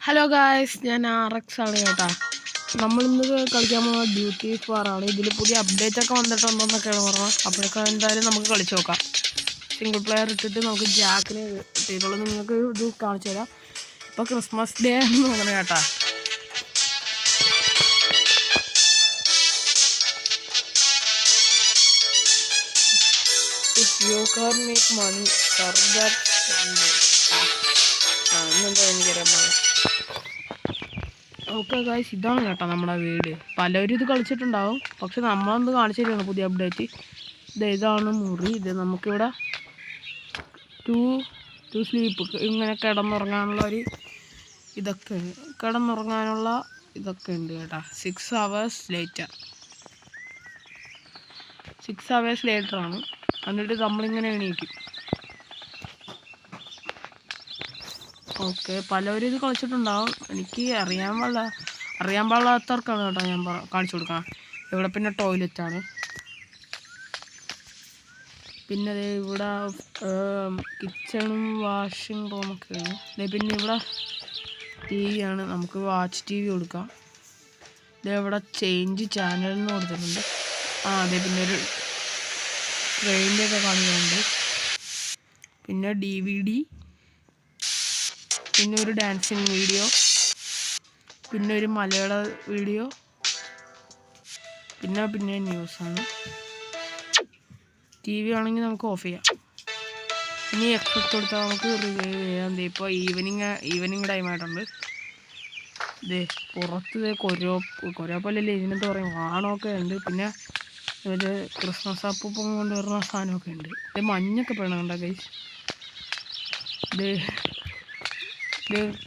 Hello guys, ഞാൻ RX ആണ് കേട്ടോ. നമ്മളിന്ന് കളിക്കാൻ പോകുന്ന ഡ്യൂട്ടി ഫാറാണ്. ഇതിൽ പുതിയ അപ്ഡേറ്റ് ഒക്കെ വന്നിട്ടുണ്ടോന്നൊക്കെയാണ് പറഞ്ഞത്. അപ്പോഴൊക്കെ എന്തായാലും നമുക്ക് കളിച്ച് നോക്കാം. സിംഗിൾ പ്ലെയർ ഇട്ടിട്ട് നമുക്ക് ജാക്കിന് കിട്ടിയിട്ടുള്ളൂ. നിങ്ങൾക്ക് ഇത് കാണിച്ചു തരാം. ഇപ്പോൾ ക്രിസ്മസ് ഡേ എന്ന് തോന്നണം കേട്ടോ. You can make money, further okay guys, ഇതാണ് കേട്ടോ നമ്മുടെ വീട്. പലരും ഇത് കളിച്ചിട്ടുണ്ടാവും, പക്ഷെ നമ്മളൊന്ന് കാണിച്ചു തരുവാണ് പുതിയ അപ്ഡേറ്റ്. ഇതാണ് മുറി. ഇത് നമുക്കിവിടെ ടു സ്ലീപ്പ് ഇങ്ങനെ കിടന്നുറങ്ങാനുള്ള ഇതൊക്കെ ഉണ്ട് കേട്ടോ. 6 hours later 6 hours later ആണ്. എന്നിട്ട് നമ്മളിങ്ങനെ എണീക്കും. ഓക്കെ, പലവരും ഇത് കളിച്ചിട്ടുണ്ടാവും. എനിക്ക് അറിയാൻ പാടില്ലാത്തവർക്കാണ് കേട്ടോ ഞാൻ കാണിച്ചു കൊടുക്കാം. ഇവിടെ പിന്നെ ടോയ്ലറ്റാണ്. പിന്നെ ഇവിടെ കിച്ചണും വാഷിംഗ് റൂമൊക്കെയാണ്. പിന്നെ ഇവിടെ TV ആണ്. നമുക്ക് വാച്ച് TV കൊടുക്കാം. ഇവിടെ ചേഞ്ച് ചാനലിന് കൊടുത്തിട്ടുണ്ട്. അതെ, പിന്നെ ഒരു ട്രെയിനിൻ്റെ ഒക്കെ കാണിക്കുന്നുണ്ട്. പിന്നെ DVD, പിന്നെ ഒരു ഡാൻസിങ് വീഡിയോ, പിന്നെ ഒരു മലയാള വീഡിയോ, പിന്നെ ന്യൂസാണ്. TV ആണെങ്കിൽ നമുക്ക് ഓഫ് ചെയ്യാം. ഇനി എഫക്റ്റ് കൊടുത്താൽ നമുക്ക് റിവൈവ് ചെയ്യാം. ഇപ്പോൾ ഈവനിങ് ടൈം ആയിട്ടുണ്ട്. പുറത്ത് കൊരോപ്പല്ലല്ലേ ഇതിനെന്താ പറയും, വാണമൊക്കെ ഉണ്ട്. പിന്നെ ഒരു ക്രിസ്മസ് അപ്പൂപ്പം കൊണ്ടുവരുന്ന സാധനമൊക്കെ ഉണ്ട്. മഞ്ഞൊക്കെ പെടണുണ്ടോ ഗൈസ്?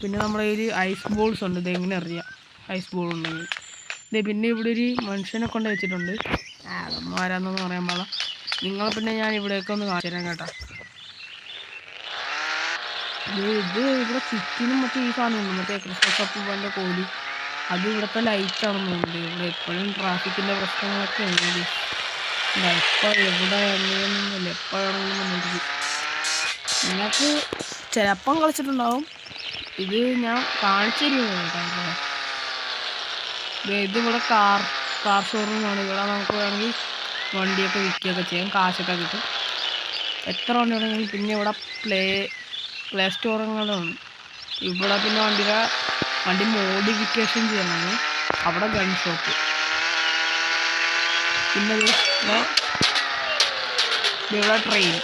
പിന്നെ നമ്മുടെ കയ്യിൽ ഐസ് ബോൾസ് ഉണ്ട്. ഇതെങ്ങനെ അറിയാം ഐസ് ബോൾ ഉണ്ടെങ്കിൽ? പിന്നെ ഇവിടെ ഒരു മനുഷ്യനെ കൊണ്ട് വെച്ചിട്ടുണ്ട്. അതൊന്നും ആരാന്നൊന്നും പറയാൻ പാടില്ല. നിങ്ങൾ പിന്നെ ഞാൻ ഇവിടെയൊക്കെ ഒന്ന് കാണിച്ചു തരാം കേട്ടോ. ഇവിടെ ചുറ്റിനും മറ്റേ ഈ സാധനമുണ്ട്, മറ്റേ ക്രിസ്മസ് അപ്പൂപ്പൻ്റെ കോലി. അത് ഇവിടുത്തെ ലൈറ്റാണെന്ന് തോന്നുന്നുണ്ട്. ഇവിടെ എപ്പോഴും ട്രാഫിക്കിൻ്റെ പ്രശ്നങ്ങളൊക്കെ ഉണ്ട്. ഇപ്പോൾ എവിടെ എങ്ങനെയൊന്നുമില്ല, എപ്പോഴാണെങ്കിലും വന്നിരിക്കും. നിങ്ങൾക്ക് ചിലപ്പം കളിച്ചിട്ടുണ്ടാവും. ഇത് ഞാൻ കാണിച്ചു തരുമോ? ഇതിവിടെ കാർ ഷോറൂമാണ്. ഇവിടെ നമുക്ക് വേണമെങ്കിൽ വണ്ടിയൊക്കെ വിൽക്കുകയൊക്കെ ചെയ്യാം, കാശൊക്കെ കിട്ടും. എത്ര വണ്ടി ഉണ്ടെങ്കിലും. പിന്നെ ഇവിടെ പ്ലേ സ്റ്റോറുകളാണ്. ഇവിടെ പിന്നെ വണ്ടി മോഡിഫിക്കേഷൻ ചെയ്യാനാണ്. അവിടെ ഗൺ ഷോപ്പ്. പിന്നെ ഇവിടെ ട്രെയിൻ.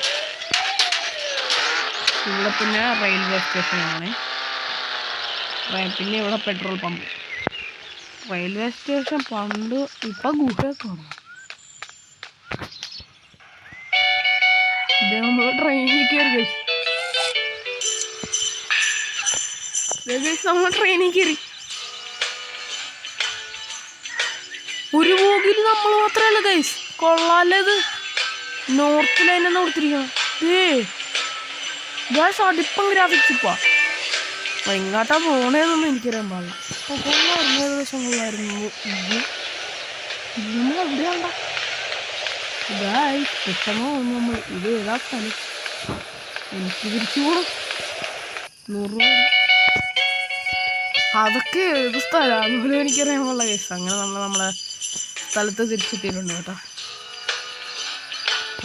ഇവിടെ പിന്നെ റെയിൽവേ സ്റ്റേഷനാണ്. പിന്നെ ഇവിടെ പെട്രോൾ പമ്പ്. റെയിൽവേ സ്റ്റേഷൻ പണ്ട്, ഇപ്പം ഗുഹയൊക്കെ വന്നു. ഇത് നമ്മൾ ട്രെയിനിൽ കയറി. നമ്മൾ ട്രെയിനിൽ കയറി. ഒരു ബോഗിൽ നമ്മൾ മാത്രമല്ല ഗൈസ്. കൊള്ളാലത്. നോർത്ത് ലൈനെന്ന് കൊടുത്തിരിക്കണം. ഗൈസ് അടിപ്പം ഗ്രാഫിക്സ്. ഇപ്പം എങ്ങോട്ടാ പോണേന്നൊന്നും എനിക്കറിയാൻ പാടില്ല. കൊള്ളായിരുന്നു, ഏകദേശം കൊള്ളായിരുന്നു. നമ്മൾ എവിടെയാണ്ട ഗൈസ്? പെട്ടെന്ന് നമ്മൾ ഇത് ഏതാ സ്ഥലം? എനിക്ക് തിരിച്ചു പോകണം. 100 രൂപ. അതൊക്കെ ഏത് സ്ഥലമാണെന്ന് എനിക്കറിയാൻ പാടില്ല ഗൈസ്. അങ്ങനെ നമ്മളെ സ്ഥലത്ത് തിരിച്ചെത്തിയിട്ടുണ്ട് കേട്ടോ.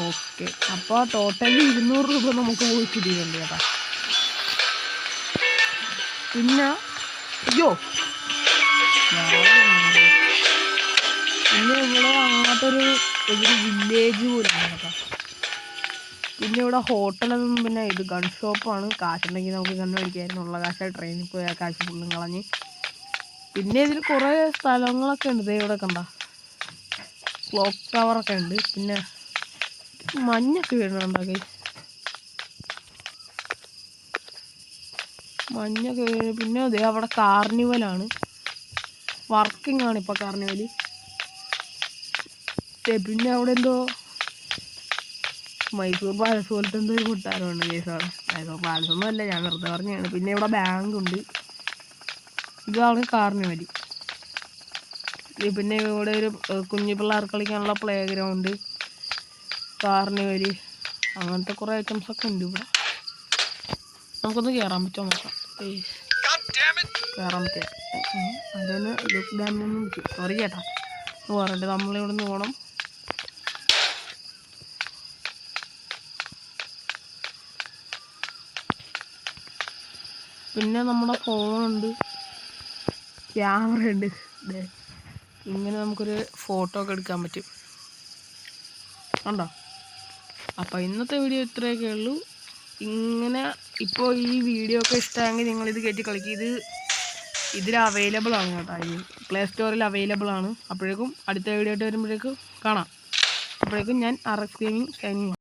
ഓക്കെ, അപ്പോൾ ടോട്ടലി 200 രൂപ നമുക്ക് പോയി കിട്ടിയിട്ടുണ്ട് കേട്ടോ. പിന്നെ പിന്നെ ഇവിടെ അങ്ങോട്ടൊരു വില്ലേജ് പോലെയാണ് കേട്ടോ. പിന്നെ ഇവിടെ ഹോട്ടലൊന്നും, പിന്നെ ഇത് ഗൺ ഷോപ്പാണ്. കാശുണ്ടെങ്കിൽ നമുക്ക് ഗണ്ണ് മേടിക്കായിരുന്നു. ഉള്ള കാശ് ട്രെയിനിൽ പോയി ആ കാശ് ഫുള്ളും കളഞ്ഞ്. പിന്നെ ഇതിൽ കുറേ സ്ഥലങ്ങളൊക്കെ ഉണ്ട്. ഇവിടെ കണ്ട ക്ലോക്ക് ടവറൊക്കെ ഉണ്ട്. പിന്നെ മഞ്ഞൊക്കെ വീഴുന്നുണ്ടോ ഗൈസ്? മഞ്ഞൊക്കെ വീണ്. പിന്നെ അവിടെ കാർണിവലാണ്. വർക്കിംഗ് ആണ് ഇപ്പോൾ കാർണിവല്. പിന്നെ അവിടെ എന്തോ മൈസൂർ പാലസ് പോലത്തെ എന്തോ ഒരു കൊട്ടാരമുണ്ട് ഗൈസ്. അവിടെ മൈസൂർ പാലസ് ഒന്നും അല്ല, ഞാൻ വെറുതെ പറഞ്ഞാണ്. പിന്നെ ഇവിടെ ബാങ്ക് ഉണ്ട്. ഇതാണ് കാർണിവല്. പിന്നെ ഇവിടെ ഒരു കുഞ്ഞു പിള്ളേർക്ക് കളിക്കാനുള്ള പ്ലേ ഗ്രൗണ്ട്, കാർണിവല്, അങ്ങനത്തെ കുറേ ഐറ്റംസൊക്കെ ഉണ്ട് ഇവിടെ. നമുക്കൊന്ന് കയറാൻ പറ്റുമോ നോക്കാം. കയറാൻ പറ്റിയ അതിന് ലുക്ക് ഡാമിനൊന്നും സോറി ചേട്ടാ പറഞ്ഞിട്ട് നമ്മളിവിടെ നിന്ന് പോകണം. പിന്നെ നമ്മുടെ ഫോണുണ്ട്, ക്യാമറ ഉണ്ട്. ഇങ്ങനെ നമുക്കൊരു ഫോട്ടോ ഒക്കെ എടുക്കാൻ പറ്റും കണ്ടോ. അപ്പോൾ ഇന്നത്തെ വീഡിയോ ഇത്രയൊക്കെ ഉള്ളൂ. ഇങ്ങനെ ഇപ്പോൾ ഈ വീഡിയോ ഒക്കെ ഇഷ്ടമായെങ്കിൽ നിങ്ങളിത് കയറ്റി കളിക്കുക. ഇതിൽ അവൈലബിൾ ആണ് കേട്ടോ, ഈ പ്ലേ സ്റ്റോറിൽ അവൈലബിൾ ആണ്. അപ്പോഴേക്കും അടുത്ത വീഡിയോ ആയിട്ട് വരുമ്പോഴേക്കും കാണാം. അപ്പോഴേക്കും ഞാൻ RX Gaming സൈനിങ്.